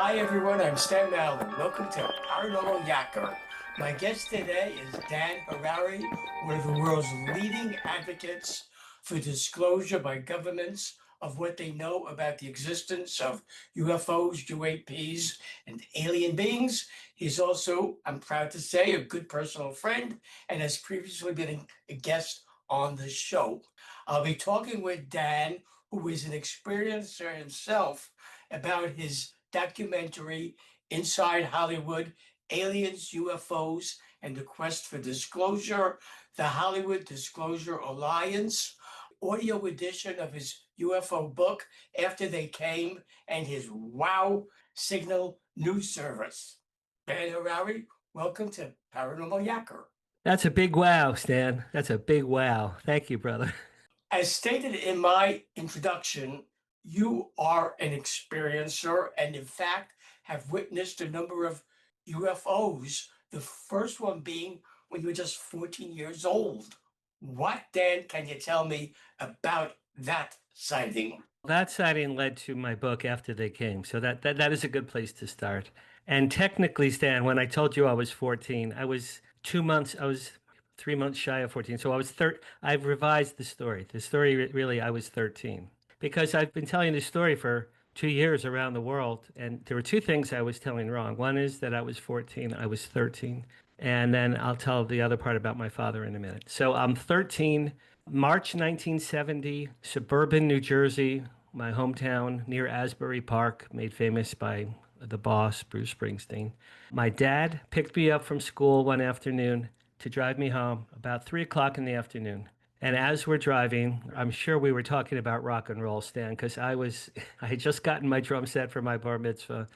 Hi everyone, I'm Stan Mallon. Welcome to Paranormal Yakker. My guest today is Dan Harary, one of the world's leading advocates for disclosure by governments of what they know about the existence of UFOs, UAPs, and alien beings. He's also, I'm proud to say, a good personal friend and has previously been a guest on the show. I'll be talking with Dan, who is an experiencer himself, about his documentary Inside Hollywood, Aliens, UFOs, and the Quest for Disclosure, the Hollywood Disclosure Alliance, audio edition of his UFO book, After They Came, and his WOW Signal news service. Dan Harary, welcome to Paranormal Yakker. That's a big wow, Stan. That's a big wow. Thank you, brother. As stated in my introduction, you are an experiencer and, in fact, have witnessed a number of UFOs, the first one being when you were just 14 years old. What, Dan, can you tell me about that sighting? That sighting led to my book After They Came. So that is a good place to start. And technically, Stan, when I told you I was 14, I was 2 months, I was 3 months shy of 14. So I've revised the story. The story really, I was 13 because I've been telling this story for 2 years around the world. And there were two things I was telling wrong. One is that I was 14, I was 13. And then I'll tell the other part about my father in a minute. So I'm 13, March 1970, suburban New Jersey, my hometown near Asbury Park, made famous by the boss, Bruce Springsteen. My dad picked me up from school one afternoon to drive me home about 3 o'clock in the afternoon. And as we're driving, I'm sure we were talking about rock and roll, Stan, because I had just gotten my drum set for my bar mitzvah,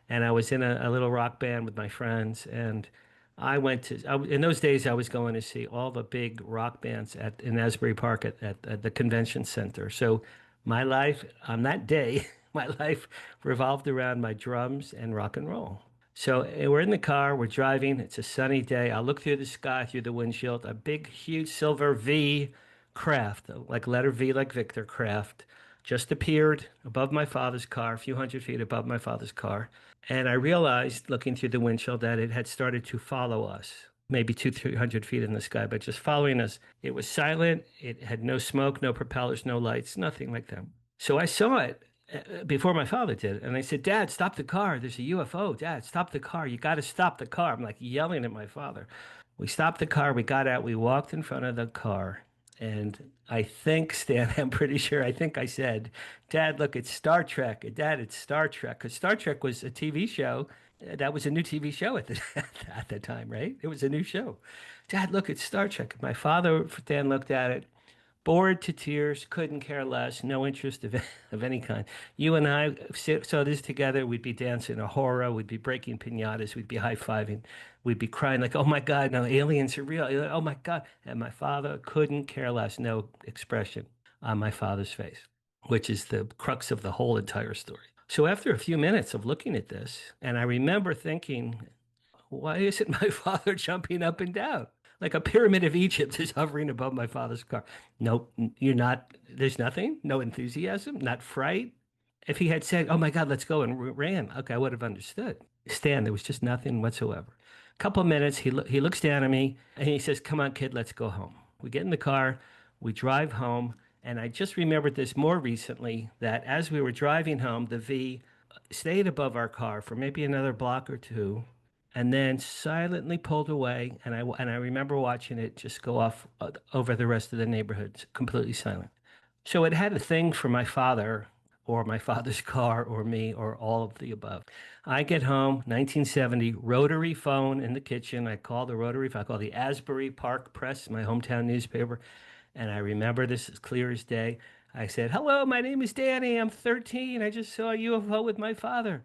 and I was in a little rock band with my friends. And in those days, I was going to see all the big rock bands in Asbury Park at the convention center. So my life on that day, my life revolved around my drums and rock and roll. So we're in the car, we're driving. It's a sunny day. I look through the sky, through the windshield, a big, huge silver V craft, like letter V, like Victor craft, just appeared above my father's car, a few hundred feet above my father's car. And I realized, looking through the windshield, that it had started to follow us, maybe 300 feet in the sky, but just following us. It was silent. It had no smoke, no propellers, no lights, nothing like that. So I saw it before my father did. And I said, Dad, stop the car. There's a UFO. Dad, stop the car. You got to stop the car. I'm like yelling at my father. We stopped the car. We got out. We walked in front of the car. And I think, Stan, I'm pretty sure, I think I said, Dad, look, it's Star Trek. Dad, it's Star Trek. Because Star Trek was a TV show. That was a new TV show at the time, right? It was a new show. Dad, look, it's Star Trek. My father, Dan, looked at it, bored to tears, couldn't care less, no interest of any kind. You and I saw this together. We'd be dancing a horror. We'd be breaking piñatas. We'd be high-fiving. We'd be crying like, oh my God, no, aliens are real. Oh my God. And my father couldn't care less, no expression on my father's face, which is the crux of the whole entire story. So after a few minutes of looking at this, and I remember thinking, why isn't my father jumping up and down? Like a pyramid of Egypt is hovering above my father's car. Nope, you're not, there's nothing, no enthusiasm, not fright. If he had said, oh my God, let's go, and ran, okay, I would have understood. Stan, there was just nothing whatsoever. A couple of minutes, he looks down at me and he says, come on, kid, let's go home. We get in the car, we drive home, and I just remembered this more recently that as we were driving home, the V stayed above our car for maybe another block or two and then silently pulled away. And I remember watching it just go off over the rest of the neighborhood, completely silent. So it had a thing for my father, or my father's car, or me, or all of the above. I get home, 1970, rotary phone in the kitchen. I call the rotary phone, I call the Asbury Park Press, my hometown newspaper. And I remember this as clear as day. I said, hello, my name is Danny. I'm 13. I just saw a UFO with my father.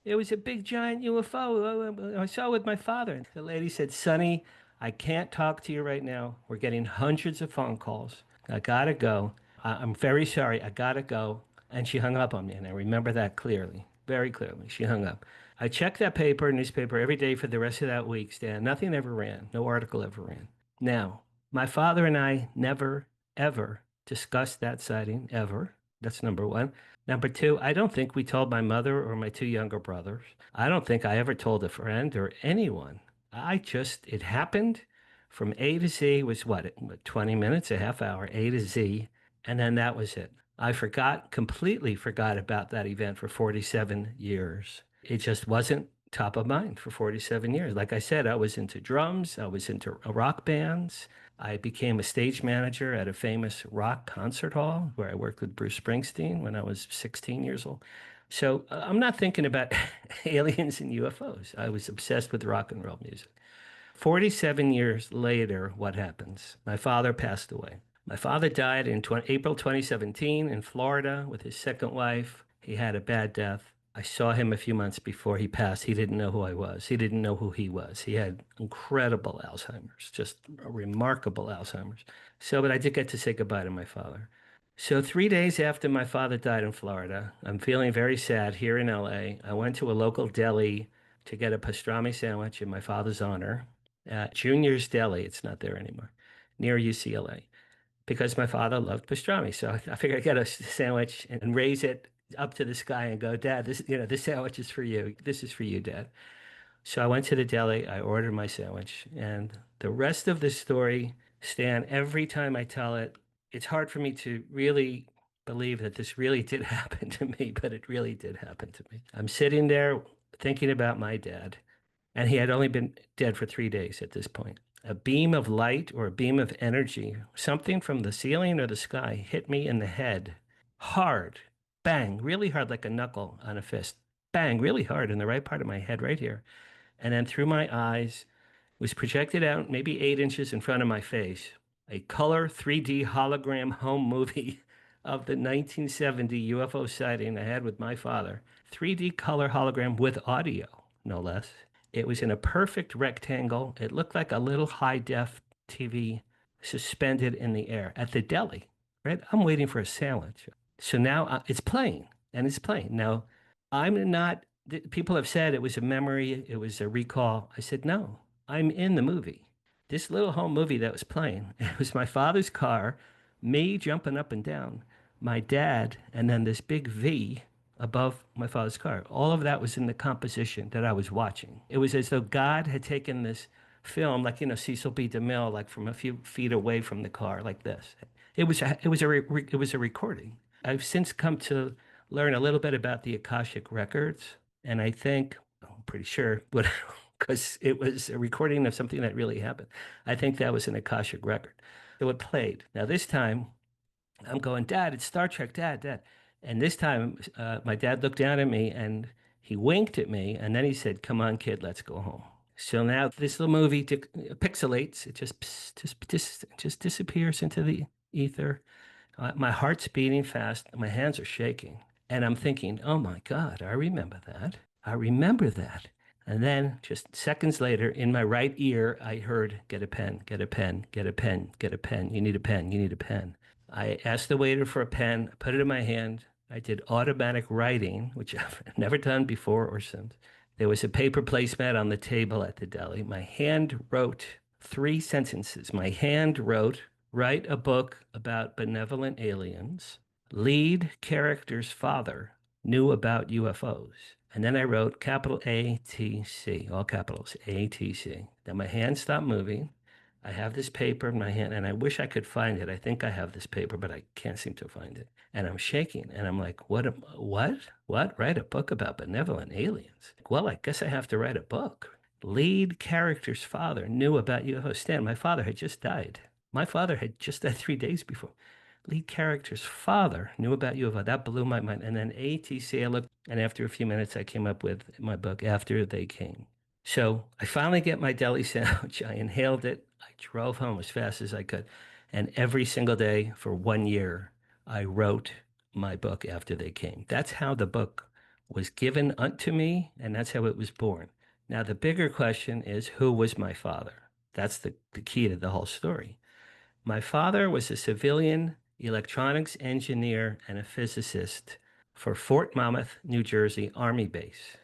It was a big giant UFO. I saw it with my father. The lady said, Sonny, I can't talk to you right now. We're getting hundreds of phone calls. I gotta go. I'm very sorry. I gotta go. And she hung up on me. And I remember that clearly, very clearly. She hung up. I checked that newspaper every day for the rest of that week, Stan. Nothing ever ran. No article ever ran. Now, my father and I never, ever discussed that sighting, ever. That's number one. Number two, I don't think we told my mother or my two younger brothers. I don't think I ever told a friend or anyone. It happened from A to Z was what, 20 minutes, a half hour, A to Z. And then that was it. I completely forgot about that event for 47 years. It just wasn't top of mind for 47 years. Like I said, I was into drums, I was into rock bands. I became a stage manager at a famous rock concert hall where I worked with Bruce Springsteen when I was 16 years old. So I'm not thinking about aliens and UFOs. I was obsessed with rock and roll music. 47 years later, what happens? My father passed away. My father died in April 2017 in Florida with his second wife. He had a bad death. I saw him a few months before he passed. He didn't know who I was. He didn't know who he was. He had incredible Alzheimer's, just remarkable Alzheimer's. So, but I did get to say goodbye to my father. So 3 days after my father died in Florida, I'm feeling very sad here in LA. I went to a local deli to get a pastrami sandwich in my father's honor at Junior's Deli. It's not there anymore, near UCLA, because my father loved pastrami. So I figured I'd get a sandwich and raise it up to the sky and go, Dad, this sandwich is for you. This is for you, Dad. So I went to the deli, I ordered my sandwich, and the rest of the story, Stan, every time I tell it, it's hard for me to really believe that this really did happen to me, but it really did happen to me. I'm sitting there thinking about my dad, and he had only been dead for 3 days at this point. A beam of light or a beam of energy, something from the ceiling or the sky, hit me in the head hard, bang, really hard, like a knuckle on a fist, bang, really hard in the right part of my head right here. And then through my eyes was projected out maybe 8 inches in front of my face, a color 3D hologram home movie of the 1970 UFO sighting I had with my father. 3D color hologram with audio, no less. It was in a perfect rectangle. It looked like a little high def TV suspended in the air at the deli, right? I'm waiting for a sandwich. So now it's playing and it's playing. Now, I'm not, people have said it was a memory, it was a recall. I said, no, I'm in the movie. This little home movie that was playing, it was my father's car, me jumping up and down, my dad, and then this big V above my father's car. All of that was in the composition that I was watching. It was as though God had taken this film, like, Cecil B. DeMille, like from a few feet away from the car, like this. It was a recording. I've since come to learn a little bit about the Akashic records, and I think, I'm pretty sure, but because it was a recording of something that really happened. I think that was an Akashic record. So it played. Now this time, I'm going, Dad, it's Star Trek, Dad, Dad. And this time, my dad looked down at me and he winked at me, and then he said, "Come on, kid, let's go home." So now this little movie pixelates. It just disappears into the ether. My heart's beating fast. My hands are shaking. And I'm thinking, oh my God, I remember that. I remember that. And then just seconds later, in my right ear, I heard, get a pen, get a pen, get a pen, get a pen. You need a pen, you need a pen. I asked the waiter for a pen, put it in my hand. I did automatic writing, which I've never done before or since. There was a paper placemat on the table at the deli. My hand wrote 3 sentences. My hand wrote, write a book about benevolent aliens. Lead character's father knew about UFOs. And then I wrote capital ATC, all capitals, ATC. Then my hand stopped moving. I have this paper in my hand, and I wish I could find it. I think I have this paper, but I can't seem to find it. And I'm shaking, and I'm like, what? Write a book about benevolent aliens? Well, I guess I have to write a book. Lead character's father knew about UFO. Stan, my father had just died. My father had just died 3 days before. Lead character's father knew about UFO. That blew my mind. And then ATC, I looked, and after a few minutes, I came up with my book, After They Came. So I finally get my deli sandwich. I inhaled it. I drove home as fast as I could. And every single day for 1 year, I wrote my book After They Came. That's how the book was given unto me, and that's how it was born. Now, the bigger question is, who was my father? That's the key to the whole story. My father was a civilian electronics engineer and a physicist for Fort Monmouth, New Jersey Army Base.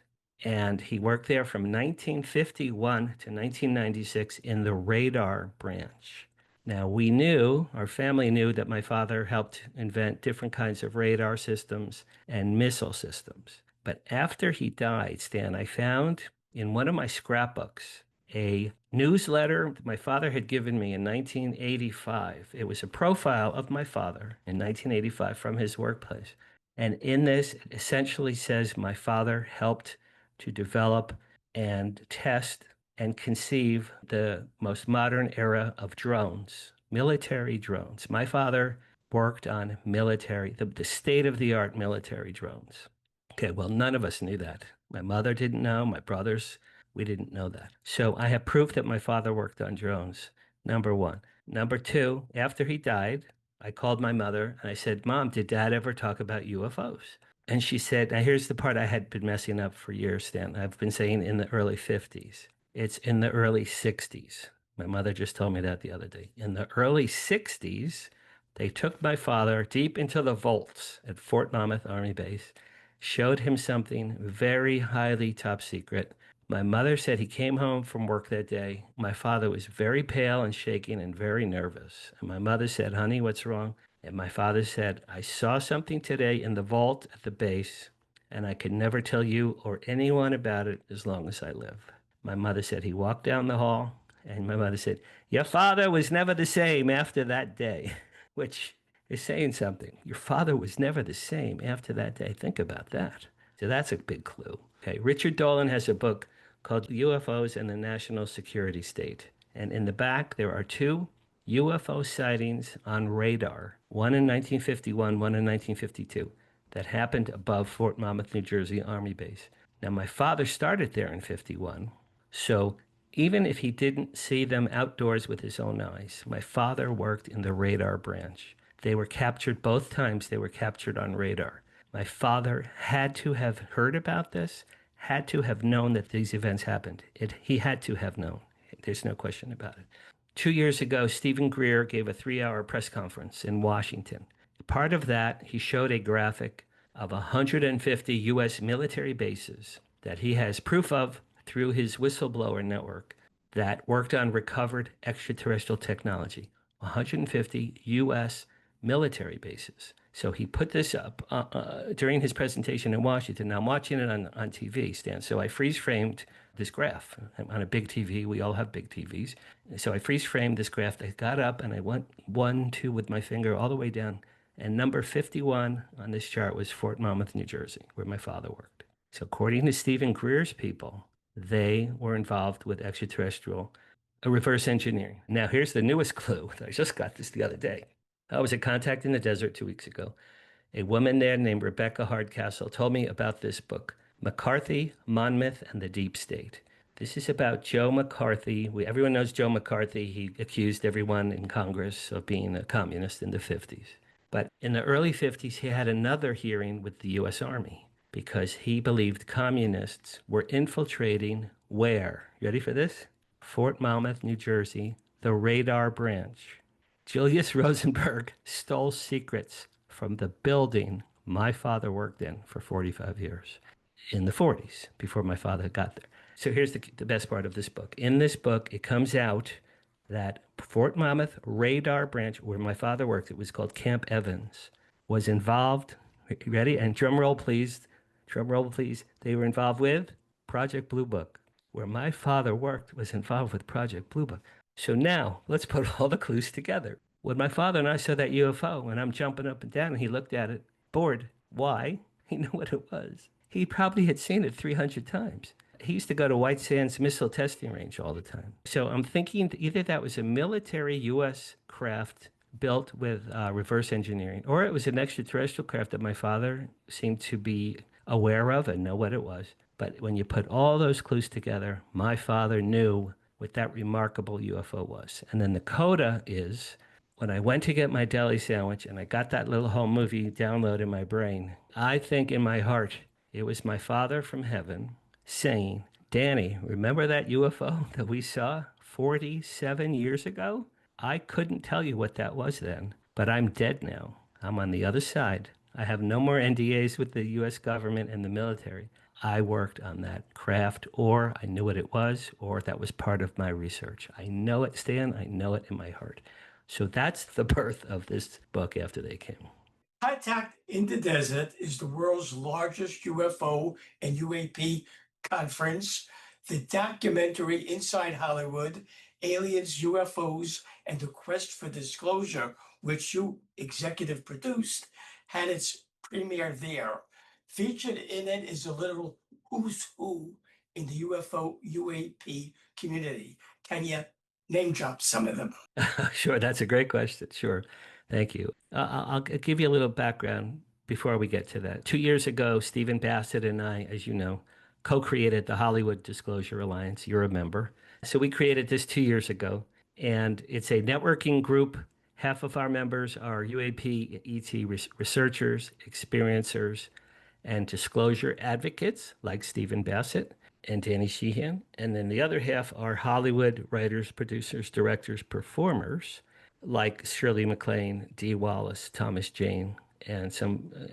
And he worked there from 1951 to 1996 in the radar branch. Now, we knew, our family knew that my father helped invent different kinds of radar systems and missile systems. But after he died, Stan, I found in one of my scrapbooks a newsletter that my father had given me in 1985. It was a profile of my father in 1985 from his workplace. And in this, it essentially says my father helped to develop and test and conceive the most modern era of drones, military drones. My father worked on military, the state-of-the-art military drones. Okay, well, none of us knew that. My mother didn't know, my brothers, we didn't know that. So I have proof that my father worked on drones, number one. Number two, after he died, I called my mother and I said, Mom, did Dad ever talk about UFOs? And she said, now here's the part I had been messing up for years, Stan. I've been saying in the early 50s. It's in the early 60s. My mother just told me that the other day. In the early 60s, they took my father deep into the vaults at Fort Monmouth Army Base, showed him something very highly top secret. My mother said he came home from work that day. My father was very pale and shaking and very nervous. And my mother said, honey, what's wrong? And my father said, I saw something today in the vault at the base, and I could never tell you or anyone about it as long as I live. My mother said he walked down the hall, and my mother said, your father was never the same after that day, which is saying something. Your father was never the same after that day. Think about that. So that's a big clue. Okay, Richard Dolan has a book called UFOs and the National Security State. And in the back, there are two UFO sightings on radar, one in 1951, one in 1952, that happened above Fort Monmouth, New Jersey Army Base. Now, my father started there in 51. So even if he didn't see them outdoors with his own eyes, my father worked in the radar branch. They were captured both times. They were captured on radar. My father had to have heard about this, had to have known that these events happened. He had to have known. There's no question about it. 2 years ago, Stephen Greer gave a 3-hour press conference in Washington. Part of that, he showed a graphic of 150 U.S. military bases that he has proof of through his Whistleblower network that worked on recovered extraterrestrial technology. 150 U.S. military bases. So he put this up during his presentation in Washington. Now I'm watching it on TV, Stan. So I freeze framed this graph on a big TV. We all have big TVs. So I freeze framed this graph. I got up and I went 1, 2 with my finger all the way down. And number 51 on this chart was Fort Monmouth, New Jersey, where my father worked. So according to Stephen Greer's people, they were involved with extraterrestrial reverse engineering. Now here's the newest clue. I just got this the other day. I was at Contact in the Desert 2 weeks ago. A woman there named Rebecca Hardcastle told me about this book, McCarthy, Monmouth, and the Deep State. This is about Joe McCarthy. Everyone knows Joe McCarthy. He accused everyone in Congress of being a communist in the 50s. But in the early 50s, he had another hearing with the U.S. Army because he believed communists were infiltrating where? Ready for this? Fort Monmouth, New Jersey, the radar branch. Julius Rosenberg stole secrets from the building my father worked in for 45 years in the 40s before my father got there. So here's the best part of this book. In this book, it comes out that Fort Monmouth radar branch, where my father worked, it was called Camp Evans, was involved. Ready? And drum roll, please. Drum roll, please. They were involved with Project Blue Book. Where my father worked was involved with Project Blue Book. So now let's put all the clues together. When my father and I saw that UFO and I'm jumping up and down and he looked at it, bored. Why? He knew what it was. He probably had seen it 300 times. He used to go to White Sands Missile Testing Range all the time. So I'm thinking either that was a military U.S. craft built with reverse engineering, or it was an extraterrestrial craft that my father seemed to be aware of and know what it was. But when you put all those clues together, my father knew what that remarkable UFO was. And then the coda is when I went to get my deli sandwich and I got that little home movie download in my brain, I think in my heart, it was my father from heaven saying, Danny, remember that UFO that we saw 47 years ago? I couldn't tell you what that was then, but I'm dead now. I'm on the other side. I have no more NDAs with the U.S. government and the military. I worked on that craft, or I knew what it was, or that was part of my research. I know it, Stan. I know it in my heart. So that's the birth of this book, After They Came. Contact in the Desert is the world's largest UFO and UAP conference. The documentary Inside Hollywood, Aliens, UFOs, and the Quest for Disclosure, which you executive produced, had its premiere there. Featured in it is a literal who's who in the UFO UAP community. Can you name drop some of them? Sure, that's a great question. Sure. Thank you. I'll give you a little background before we get to that. 2 years ago, Stephen Bassett and I, as you know, co-created the Hollywood Disclosure Alliance. You're a member. So we created this 2 years ago, and it's a networking group. Half of our members are UAP, ET researchers, experiencers, and disclosure advocates like Stephen Bassett and Danny Sheehan. And then the other half are Hollywood writers, producers, directors, performers like Shirley MacLaine, Dee Wallace, Thomas Jane, and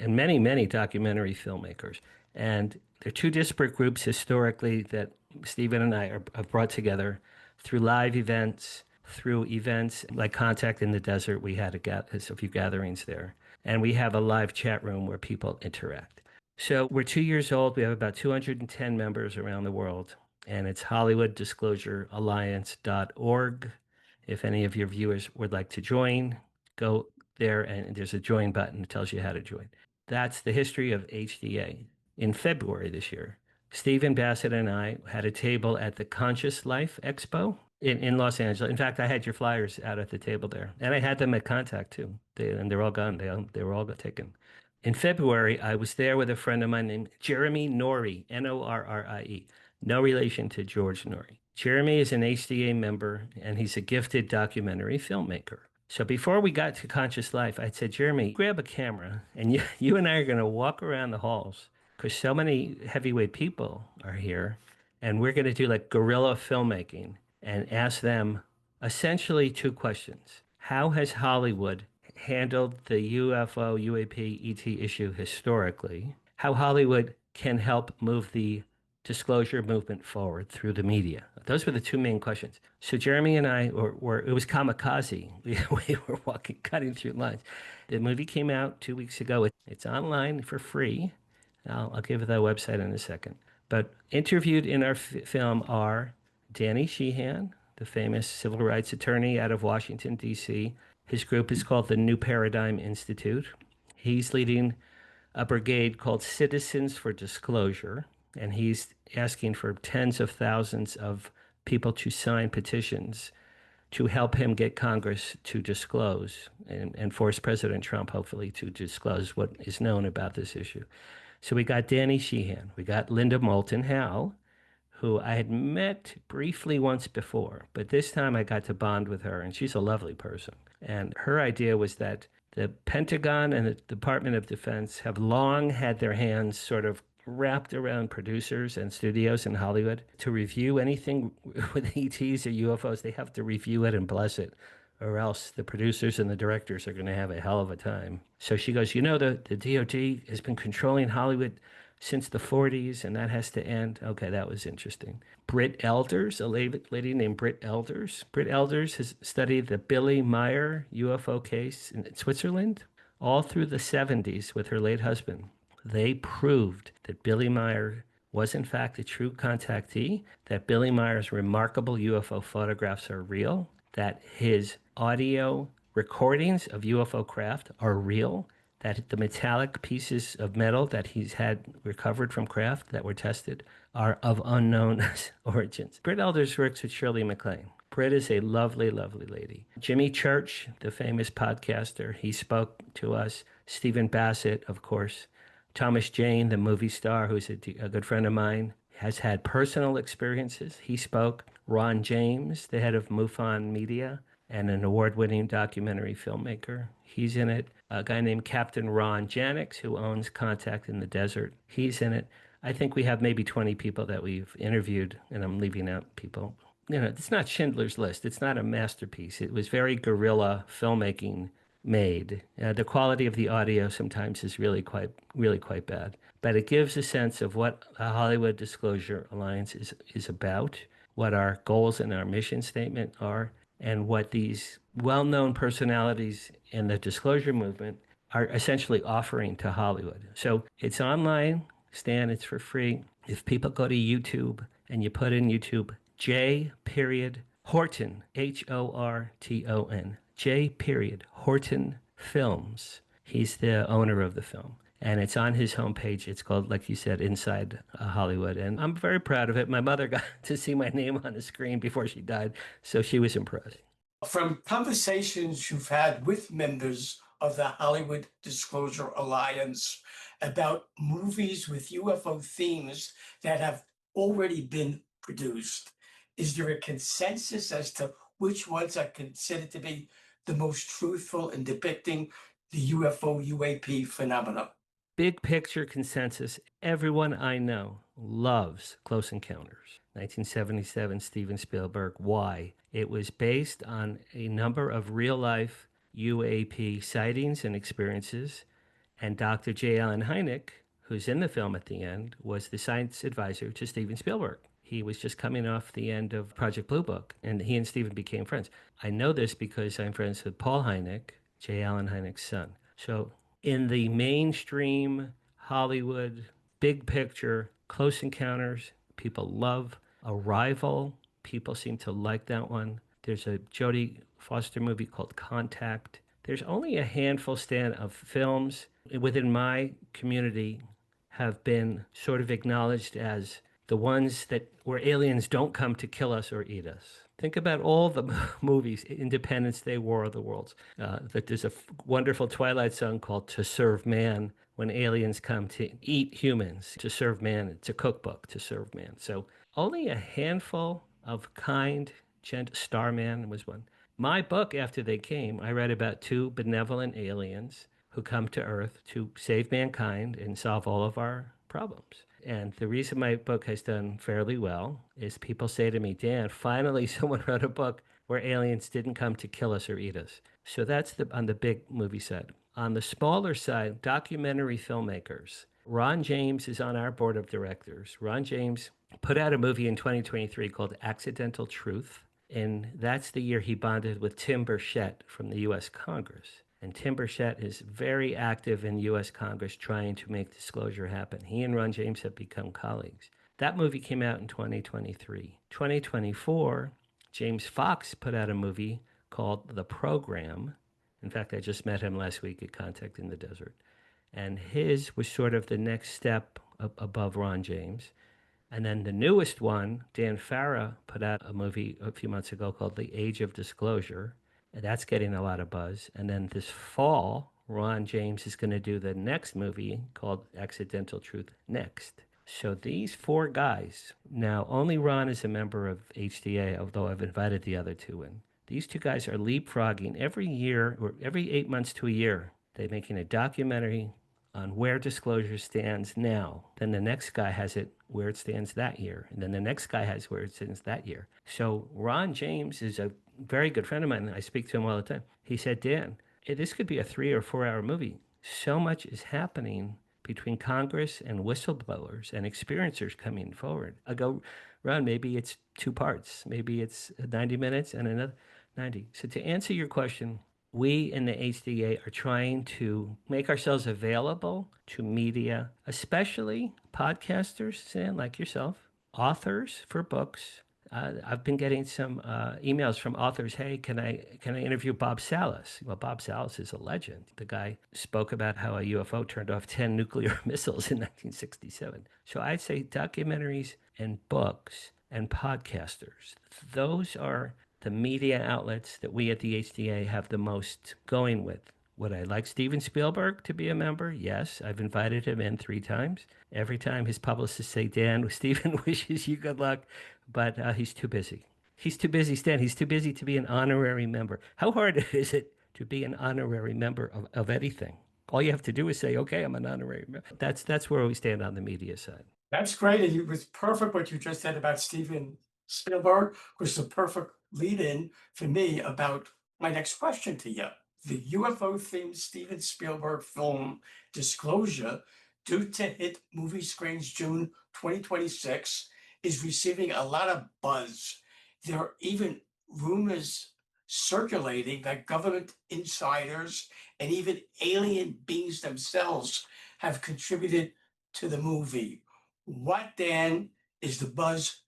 many documentary filmmakers. And they're two disparate groups historically that Stephen and I have brought together through live events, through events like Contact in the Desert. We had a few gatherings there. And we have a live chat room where people interact. So we're 2 years old. We have about 210 members around the world, and it's HollywoodDisclosureAlliance.org. If any of your viewers would like to join, go there, and there's a join button that tells you how to join. That's the history of HDA. In February this year, Stephen Bassett and I had a table at the Conscious Life Expo in Los Angeles. In fact, I had your flyers out at the table there, and I had them at Contact too. They're all gone. They were all taken. In February, I was there with a friend of mine named Jeremy Norrie, Norrie. No relation to George Norrie. Jeremy is an HDA member, and he's a gifted documentary filmmaker. So before we got to Conscious Life, I said, Jeremy, grab a camera, and you and I are going to walk around the halls because so many heavyweight people are here, and we're going to do like guerrilla filmmaking and ask them essentially two questions. How has Hollywood handled the UFO, UAP, ET issue historically? How Hollywood can help move the disclosure movement forward through the media? Those were the two main questions. So Jeremy and I it was kamikaze. We were cutting through lines. The movie came out 2 weeks ago. It's online for free. I'll give you the website in a second. But interviewed in our film are Danny Sheehan, the famous civil rights attorney out of Washington, D.C. His group is called the New Paradigm Institute. He's leading a brigade called Citizens for Disclosure, and he's asking for tens of thousands of people to sign petitions to help him get Congress to disclose and force President Trump, hopefully, to disclose what is known about this issue. So we got Danny Sheehan. We got Linda Moulton Howe, who I had met briefly once before, but this time I got to bond with her, and she's a lovely person. And her idea was that the Pentagon and the Department of Defense have long had their hands sort of wrapped around producers and studios in Hollywood to review anything with ETs or UFOs. They have to review it and bless it, or else the producers and the directors are going to have a hell of a time. So she goes, the DOD has been controlling Hollywood since the 40s, and that has to end. Okay, that was interesting. Britt Elders, a lady named Britt Elders. Britt Elders has studied the Billy Meier UFO case in Switzerland all through the 70s with her late husband. They proved that Billy Meier was in fact a true contactee, that Billy Meier's remarkable UFO photographs are real, that his audio recordings of UFO craft are real, that the metallic pieces of metal that he's had recovered from craft that were tested are of unknown origins. Britt Elders works with Shirley MacLaine. Britt is a lovely, lovely lady. Jimmy Church, the famous podcaster, he spoke to us. Stephen Bassett, of course. Thomas Jane, the movie star, who's a good friend of mine, has had personal experiences. He spoke. Ron James, the head of MUFON Media and an award-winning documentary filmmaker, he's in it. A guy named Captain Ron Janix, who owns Contact in the Desert, he's in it. I think we have maybe 20 people that we've interviewed, and I'm leaving out people. It's not Schindler's List. It's not a masterpiece. It was very guerrilla filmmaking made. The quality of the audio sometimes is really quite bad. But it gives a sense of what the Hollywood Disclosure Alliance is about, what our goals and our mission statement are, and what these well-known personalities in the disclosure movement are essentially offering to Hollywood. So it's online, Stan, it's for free. If people go to YouTube and you put in YouTube, J period Horton, Horton, J period Horton Films. He's the owner of the film. And it's on his homepage. It's called, like you said, Inside Hollywood. And I'm very proud of it. My mother got to see my name on the screen before she died, so she was impressed. From conversations you've had with members of the Hollywood Disclosure Alliance about movies with UFO themes that have already been produced, is there a consensus as to which ones are considered to be the most truthful in depicting the UFO UAP phenomena? Big picture consensus. Everyone I know loves Close Encounters. 1977, Steven Spielberg. Why? It was based on a number of real life UAP sightings and experiences. And Dr. J. Allen Hynek, who's in the film at the end, was the science advisor to Steven Spielberg. He was just coming off the end of Project Blue Book, and he and Steven became friends. I know this because I'm friends with Paul Hynek, J. Allen Hynek's son. So in the mainstream Hollywood, big picture, Close Encounters, people love. Arrival, people seem to like that one. There's a Jodie Foster movie called Contact. There's only a handful, Stan, of films within my community have been sort of acknowledged as the ones that where aliens don't come to kill us or eat us. Think about all the movies, Independence Day, War of the Worlds. That there's a wonderful Twilight song called "To Serve Man," when aliens come to eat humans. To serve man, it's a cookbook. To serve man. So only a handful of kind, gentle. Starman was one. My book, after they came, I read about two benevolent aliens who come to Earth to save mankind and solve all of our problems. And the reason my book has done fairly well is people say to me, Dan, finally someone wrote a book where aliens didn't come to kill us or eat us. So that's on the big movie side. On the smaller side, documentary filmmakers. Ron James is on our board of directors. Ron James put out a movie in 2023 called Accidental Truth. And that's the year he bonded with Tim Burchett from the U.S. Congress. And Tim Burchett is very active in U.S. Congress trying to make disclosure happen. He and Ron James have become colleagues. That movie came out in 2023. 2024, James Fox put out a movie called The Program. In fact, I just met him last week at Contact in the Desert. And his was sort of the next step above Ron James. And then the newest one, Dan Harary put out a movie a few months ago called The Age of Disclosure. And that's getting a lot of buzz. And then this fall, Ron James is going to do the next movie called Accidental Truth next. So these four guys, now only Ron is a member of HDA, although I've invited the other two in. These two guys are leapfrogging every year, or every 8 months to a year. They're making a documentary on where disclosure stands now. Then the next guy has it where it stands that year. And then the next guy has where it stands that year. So Ron James is a very good friend of mine. I speak to him all the time. He said, Dan, this could be a 3 or 4 hour movie. So much is happening between Congress and whistleblowers and experiencers coming forward. I go, Ron, maybe it's 2 parts. Maybe it's 90 minutes and another 90. So to answer your question, we in the HDA are trying to make ourselves available to media, especially podcasters, Sam, like yourself, authors for books. I've been getting some emails from authors. Hey, can I interview Bob Salas? Well, Bob Salas is a legend. The guy spoke about how a UFO turned off 10 nuclear missiles in 1967. So I'd say documentaries and books and podcasters. Those are the media outlets that we at the HDA have the most going with. Would I like Steven Spielberg to be a member? Yes. I've invited him in 3 times. Every time his publicists say, Dan, Steven wishes you good luck, but he's too busy. He's too busy, Stan. He's too busy to be an honorary member. How hard is it to be an honorary member of anything? All you have to do is say, okay, I'm an honorary member. That's where we stand on the media side. That's great. And it was perfect what you just said about Steven Spielberg, was the perfect lead-in for me about my next question to you. The UFO-themed Steven Spielberg film Disclosure, due to hit movie screens June 2026, is receiving a lot of buzz. There are even rumors circulating that government insiders and even alien beings themselves have contributed to the movie. What, Dan, is the buzz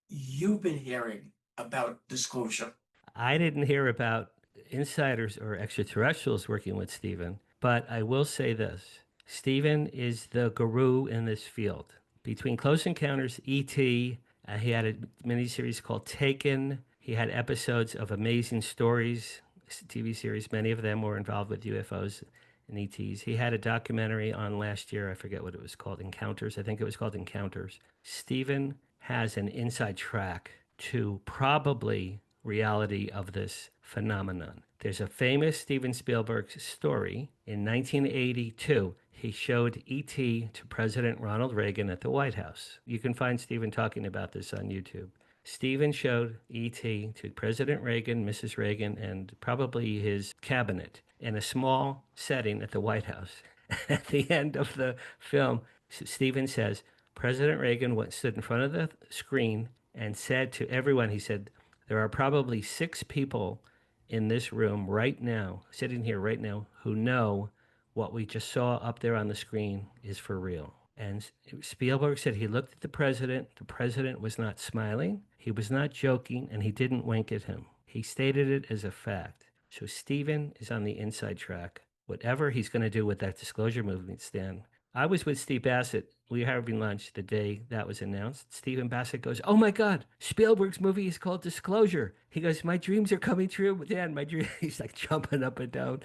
you've been hearing about Disclosure? I didn't hear about insiders or extraterrestrials working with Stephen, but I will say this. Stephen is the guru in this field. Between Close Encounters, E.T., he had a miniseries called Taken. He had episodes of Amazing Stories, TV series. Many of them were involved with UFOs and ETs. He had a documentary on last year. I forget what it was called. Encounters. I think it was called Encounters. Stephen has an inside track to probably reality of this phenomenon. There's a famous Steven Spielberg story. In 1982, he showed E.T. to President Ronald Reagan at the White House. You can find Stephen talking about this on YouTube. Stephen showed E.T. to President Reagan, Mrs. Reagan, and probably his cabinet in a small setting at the White House. At the end of the film, Stephen says, President Reagan stood in front of the screen and said to everyone, he said, there are probably 6 people in this room right now, sitting here right now, who know what we just saw up there on the screen is for real. And Spielberg said he looked at the president. The president was not smiling. He was not joking, and he didn't wink at him. He stated it as a fact. So Stephen is on the inside track. Whatever he's going to do with that disclosure movement, Stan. I was with Steve Bassett. We were having lunch the day that was announced. Stephen Bassett goes, "Oh my God, Spielberg's movie is called Disclosure." He goes, "My dreams are coming true, Dan. My dream." He's like jumping up and down.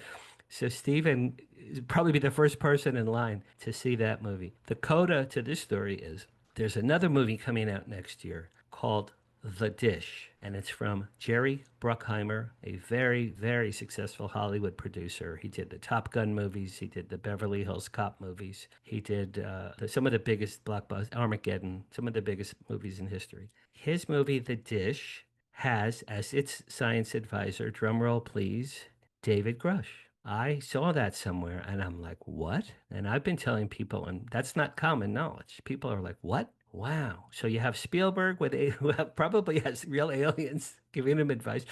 So Stephen is probably be the first person in line to see that movie. The coda to this story is there's another movie coming out next year called The Dish, and it's from Jerry Bruckheimer, a very, very successful Hollywood producer. He did the Top Gun movies. He did the Beverly Hills Cop movies. He did some of the biggest blockbusters, Armageddon, some of the biggest movies in history. His movie, The Dish, has as its science advisor, drumroll please, David Grush. I saw that somewhere and I'm like, what? And I've been telling people, and that's not common knowledge. People are like, what? Wow. So you have Spielberg who probably has real aliens giving him advice.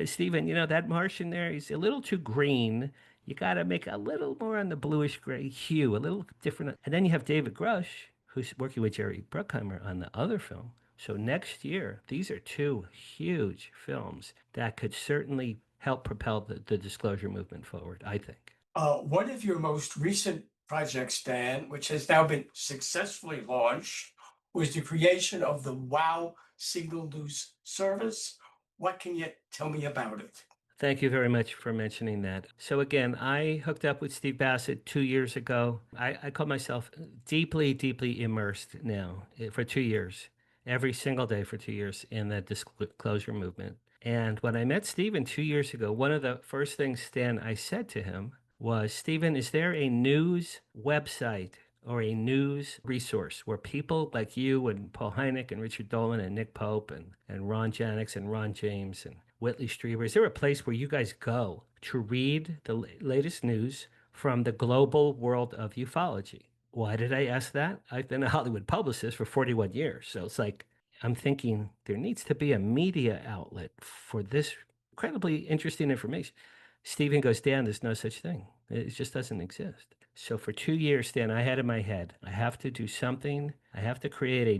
Stephen, that Martian there, he's a little too green. You got to make a little more on the bluish gray hue, a little different. And then you have David Grush, who's working with Jerry Bruckheimer on the other film. So next year, these are 2 huge films that could certainly help propel the disclosure movement forward, I think. One of your most recent projects, Dan, which has now been successfully launched, was the creation of the WOW Signal News Service. What can you tell me about it? Thank you very much for mentioning that. So again, I hooked up with Steve Bassett 2 years ago. I call myself deeply, deeply immersed now for 2 years, every single day for 2 years in the disclosure movement. And when I met Stephen 2 years ago, one of the first things, Stan, I said to him was, Stephen, is there a news website or a news resource where people like you and Paul Hynek and Richard Dolan and Nick Pope and Ron Janix and Ron James and Whitley Strieber, is there a place where you guys go to read the latest news from the global world of ufology? Why did I ask that? I've been a Hollywood publicist for 41 years. So it's like, I'm thinking there needs to be a media outlet for this incredibly interesting information. Stephen goes, Dan, there's no such thing. It just doesn't exist. So for 2 years, Stan, I had in my head, I have to do something. I have to create a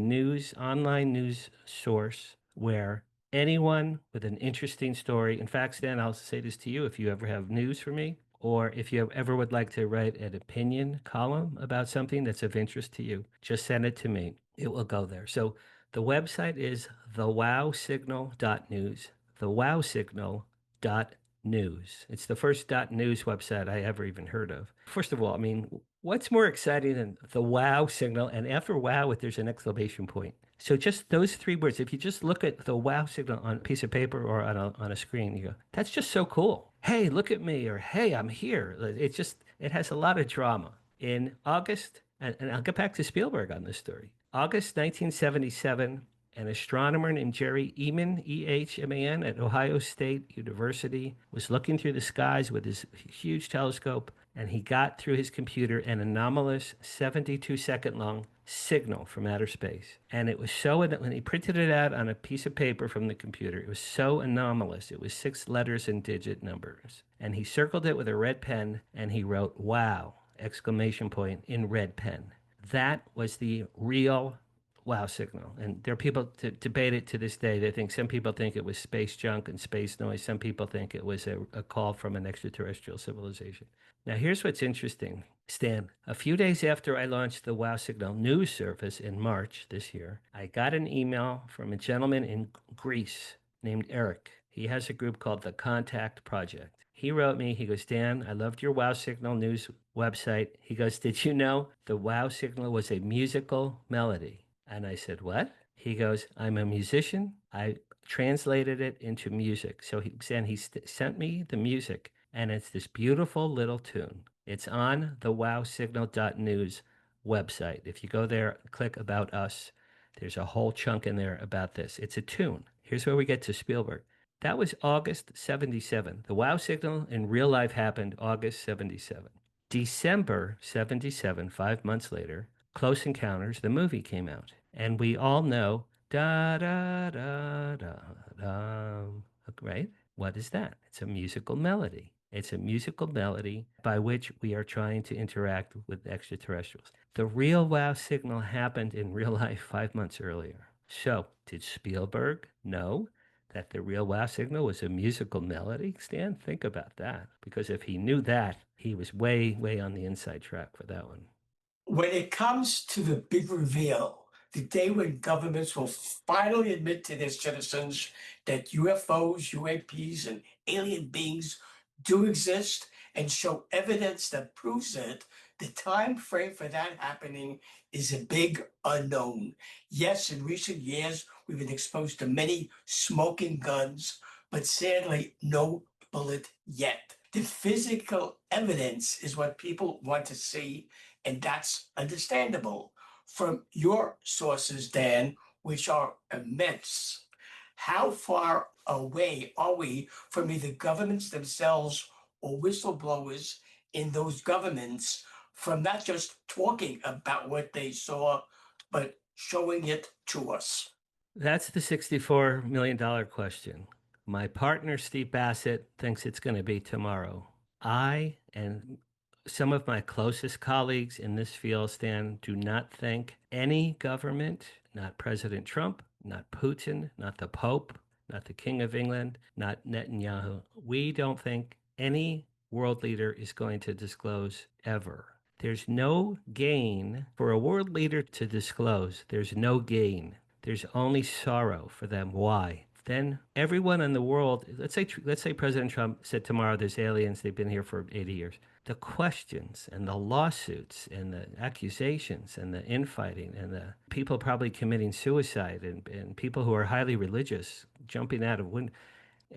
online news source where anyone with an interesting story, in fact, Stan, I'll say this to you, if you ever have news for me, or if you ever would like to write an opinion column about something that's of interest to you, just send it to me. It will go there. So the website is thewowsignal.news, thewowsignal.news. It's the first .news website I ever even heard of. First of all, I mean, what's more exciting than the wow signal? And after wow, there's an exclamation point. So just those 3 words, if you just look at the wow signal on a piece of paper or on a screen, you go, that's just so cool. Hey, look at me, or hey, I'm here. It has a lot of drama. In August, and I'll get back to Spielberg on this story. August 1977, an astronomer named Jerry Ehman, E-H-M-A-N, at Ohio State University, was looking through the skies with his huge telescope, and he got through his computer an anomalous 72-second long signal from outer space. And it was so, when he printed it out on a piece of paper from the computer, it was so anomalous. It was 6 letters and digit numbers. And he circled it with a red pen and he wrote, wow, exclamation point in red pen. That was the real wow signal. And there are people to debate it to this day. They think some people think it was space junk and space noise. Some people think it was a call from an extraterrestrial civilization. Now, here's what's interesting, Stan. A few days after I launched the Wow Signal news service in March this year, I got an email from a gentleman in Greece named Eric. He has a group called the Contact Project. He wrote me, he goes, Dan, I loved your Wow Signal news website. He goes, did you know the Wow Signal was a musical melody? And I said, what? He goes, I'm a musician. I translated it into music. So he sent me the music, and it's this beautiful little tune. It's on the wowsignal.news website. If you go there, click About Us, there's a whole chunk in there about this. It's a tune. Here's where we get to Spielberg. That was August 77. The Wow Signal in real life happened August 77. December 77, 5 months later, Close Encounters, the movie came out. And we all know, da da da da da, right? What is that? It's a musical melody. It's a musical melody by which we are trying to interact with extraterrestrials. The real wow signal happened in real life 5 months earlier. So, did Spielberg know that the real wow signal was a musical melody? Stan, think about that. Because if he knew that, he was way, way on the inside track for that one. When it comes to the big reveal, the day when governments will finally admit to their citizens that UFOs, UAPs, and alien beings do exist and show evidence that proves it, the time frame for that happening is a big unknown. Yes, in recent years, we've been exposed to many smoking guns, but sadly, no bullet yet. The physical evidence is what people want to see, and that's understandable. From your sources, Dan, which are immense, how far away are we from either governments themselves or whistleblowers in those governments from not just talking about what they saw, but showing it to us? That's the $64 million question. My partner, Steve Bassett, thinks it's going to be tomorrow. I and some of my closest colleagues in this field, Stan, do not think any government, not President Trump, not Putin, not the Pope, not the King of England, not Netanyahu, we don't think any world leader is going to disclose ever. There's no gain for a world leader to disclose. There's no gain. There's only sorrow for them. Why? Then everyone in the world, let's say President Trump said tomorrow there's aliens, they've been here for 80 years. The questions and the lawsuits and the accusations and the infighting and the people probably committing suicide and people who are highly religious jumping out of windows.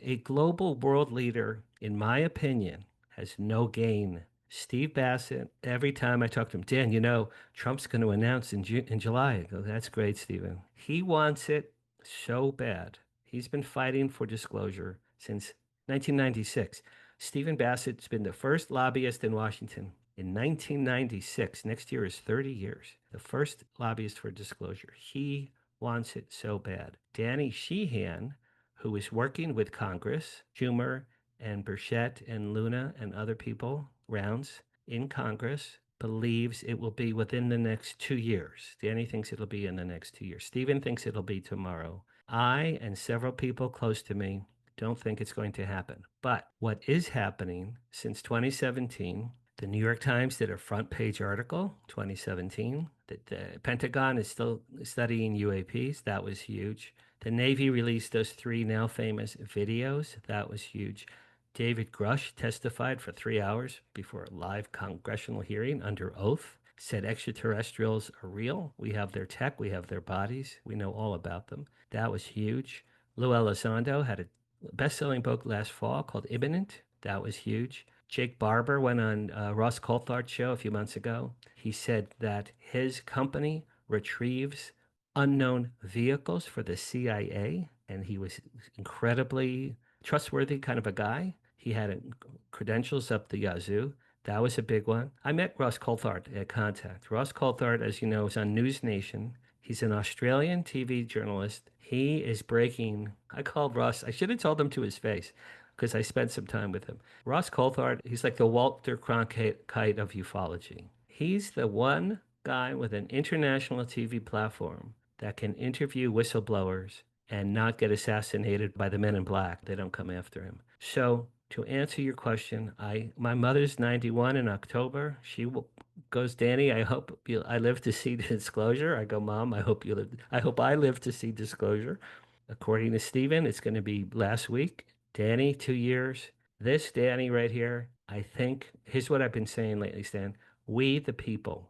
A global world leader, in my opinion, has no gain. Steve Bassett, every time I talk to him, Dan, you know, Trump's going to announce in July. I go, that's great, Stephen. He wants it so bad. He's been fighting for disclosure since 1996. Stephen Bassett's been the first lobbyist in Washington in 1996. Next year is 30 years. The first lobbyist for disclosure. He wants it so bad. Danny Sheehan, who is working with Congress, Schumer and Burchett and Luna and other people, Rounds, in Congress, believes it will be within the next 2 years. Danny thinks it'll be in the next 2 years. Stephen thinks it'll be tomorrow. I and several people close to me don't think it's going to happen. But what is happening since 2017, the New York Times did a front page article, 2017, that the Pentagon is still studying UAPs. That was huge. The Navy released those 3 now famous videos. That was huge. David Grush testified for 3 hours before a live congressional hearing under oath, said extraterrestrials are real. We have their tech, we have their bodies, we know all about them. That was huge. Lou Elizondo had a best-selling book last fall called Imminent. That was huge. Jake Barber went on Ross Coulthard's show a few months ago. He said that his company retrieves unknown vehicles for the CIA, and he was incredibly trustworthy kind of a guy. He had credentials up the yazoo. That was a big one. I met Ross Coulthard at Contact. Ross Coulthard, as you know, is on News Nation. He's an Australian TV journalist. He is breaking. I called Ross. I should have told him to his face because I spent some time with him. Ross Coulthard, he's like the Walter Cronkite of ufology. He's the one guy with an international TV platform that can interview whistleblowers and not get assassinated by the men in black. They don't come after him. So to answer your question, my mother's 91 in October. Goes, Danny, I live to see Disclosure. I go, Mom, I hope I live to see Disclosure. According to Stephen, it's going to be last week. Danny, 2 years. This Danny right here, I think, here's what I've been saying lately, Stan. We the people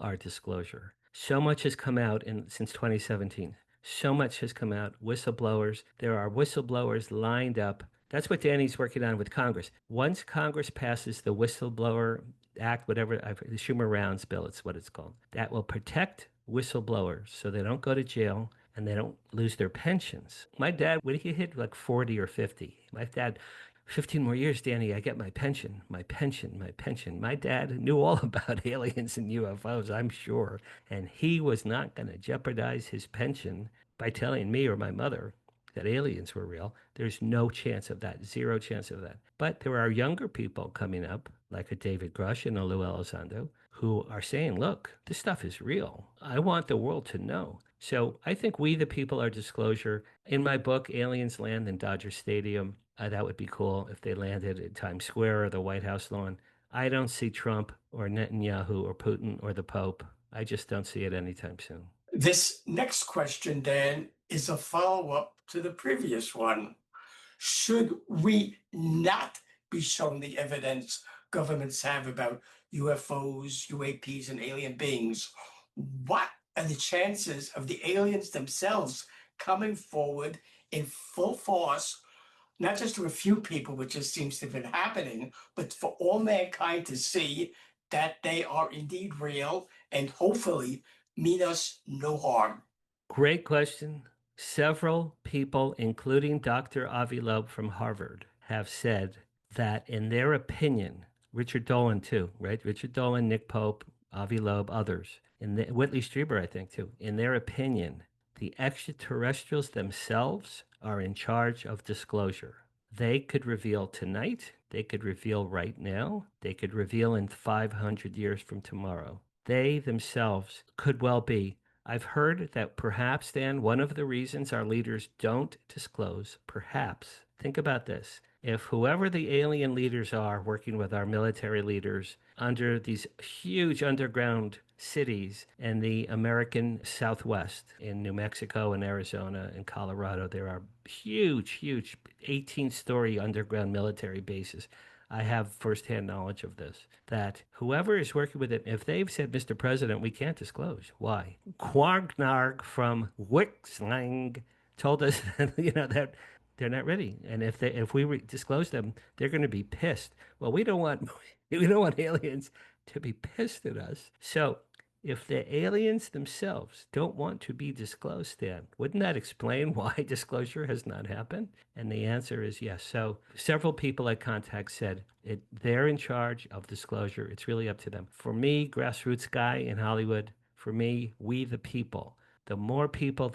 are Disclosure. So much has come out since 2017. So much has come out. Whistleblowers. There are whistleblowers lined up. That's what Danny's working on with Congress. Once Congress passes the Whistleblower Act, whatever, the Schumer-Rounds bill, it's what it's called, that will protect whistleblowers so they don't go to jail and they don't lose their pensions. My dad, when he hit like 40 or 50, my dad, 15 more years, Danny, I get my pension, my pension, my pension. My dad knew all about aliens and UFOs, I'm sure. And he was not going to jeopardize his pension by telling me or my mother that aliens were real. There's no chance of that, zero chance of that. But there are younger people coming up, like a David Grush and a Lou Elizondo, who are saying, look, this stuff is real. I want the world to know. So I think we, the people, are Disclosure. In my book, Aliens Land in Dodger Stadium, that would be cool if they landed at Times Square or the White House lawn. I don't see Trump or Netanyahu or Putin or the Pope. I just don't see it anytime soon. This next question, Dan, is a follow-up to the previous one. Should we not be shown the evidence governments have about UFOs, UAPs, and alien beings? What are the chances of the aliens themselves coming forward in full force, not just to a few people, which just seems to have been happening, but for all mankind to see that they are indeed real and hopefully mean us no harm? Great question. Several people, including Dr. Avi Loeb from Harvard, have said that in their opinion, Richard Dolan too, right? Richard Dolan, Nick Pope, Avi Loeb, others, Whitley Strieber, I think too, in their opinion, the extraterrestrials themselves are in charge of Disclosure. They could reveal tonight, they could reveal right now, they could reveal in 500 years from tomorrow. They themselves could well be. I've heard that perhaps, Dan, one of the reasons our leaders don't disclose, perhaps, think about this. If whoever the alien leaders are working with our military leaders under these huge underground cities in the American Southwest, in New Mexico and Arizona and Colorado, there are huge 18-story underground military bases. I have firsthand knowledge of this, that whoever is working with it, if they've said, Mr. President, we can't disclose. Why? Quargnarg from Wixlang told us that they're not ready. And if we disclose them, they're going to be pissed. Well, we don't want aliens to be pissed at us. So if the aliens themselves don't want to be disclosed, Dan, wouldn't that explain why disclosure has not happened? And the answer is yes. So several people at Contact said they're in charge of disclosure. It's really up to them. For me, grassroots guy in Hollywood, for me, we the people. The more people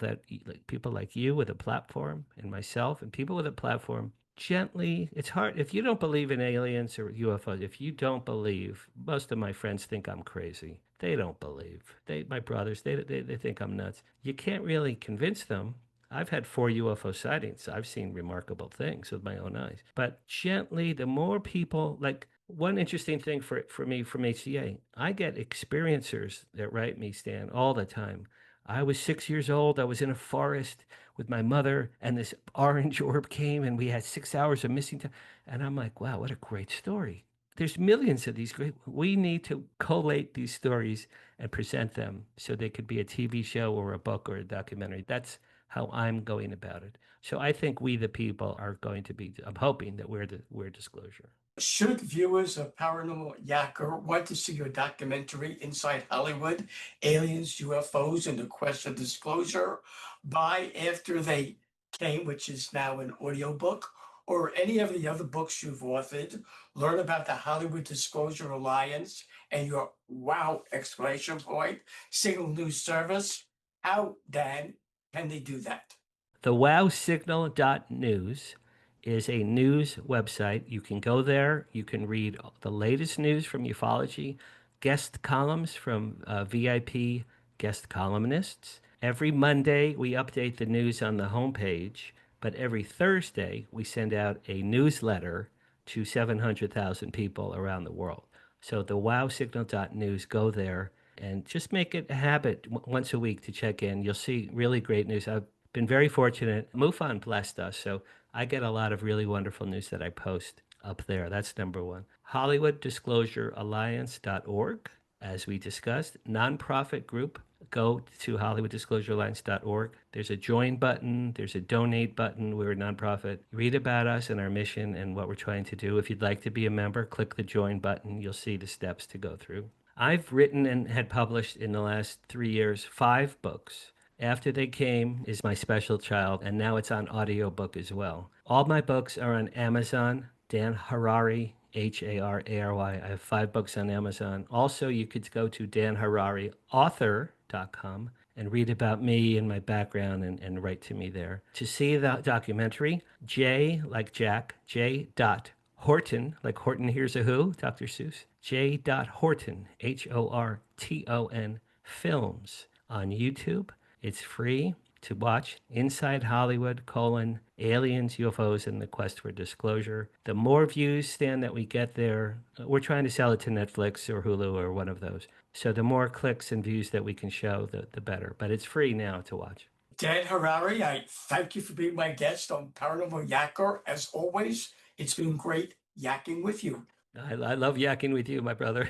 people like you with a platform and myself and people with a platform, gently, it's hard. If you don't believe in aliens or UFOs, if you don't believe, most of my friends think I'm crazy. They don't believe. My brothers, they think I'm nuts. You can't really convince them. I've had 4 UFO sightings. I've seen remarkable things with my own eyes. But gently, the more people, like one interesting thing for me from HCA, I get experiencers that write me, Stan, all the time. I was 6 years old. I was in a forest with my mother, and this orange orb came, and we had 6 hours of missing time. And I'm like, wow, what a great story. There's millions of these great. We need to collate these stories and present them so they could be a TV show or a book or a documentary. That's how I'm going about it. So I think we, the people, are going to be. I'm hoping that we're Disclosure. Should viewers of Paranormal Yakker want to see your documentary, Inside Hollywood, Aliens, UFOs, and the Quest for Disclosure, buy After They Came, which is now an audiobook, or any of the other books you've authored, learn about the Hollywood Disclosure Alliance and your wow exclamation point signal news service, how, Dan, can they do that? The wowsignal.news is a news website. You can go there. You can read the latest news from ufology, guest columns from VIP guest columnists. Every Monday, we update the news on the homepage, but every Thursday, we send out a newsletter to 700,000 people around the world. So the wowsignal.news, go there and just make it a habit once a week to check in. You'll see really great news. I've been very fortunate. MUFON blessed us, so I get a lot of really wonderful news that I post up there. That's number one. Hollywood Disclosure Alliance.org, as we discussed, nonprofit group. Go to HollywoodDisclosureAlliance.org. There's a join button. There's a donate button. We're a nonprofit. Read about us and our mission and what we're trying to do. If you'd like to be a member, click the join button. You'll see the steps to go through. I've written and had published in the last 3 years 5 books. After They Came is my special child, and now it's on audiobook as well. All my books are on Amazon. Dan Harary, Harary. I have 5 books on Amazon. Also, you could go to danhararyauthor.com and read about me and my background and write to me there. To see the documentary, J like Jack, J. Horton, like Horton Hears a Who, Dr. Seuss, J. Horton, Horton, films on YouTube. It's free to watch. Inside Hollywood, aliens, UFOs, and the quest for disclosure. The more views, Stan, that we get there, we're trying to sell it to Netflix or Hulu or one of those. So the more clicks and views that we can show, the better. But it's free now to watch. Dan Harary, I thank you for being my guest on Paranormal Yakker. As always, it's been great yakking with you. I love yakking with you, my brother.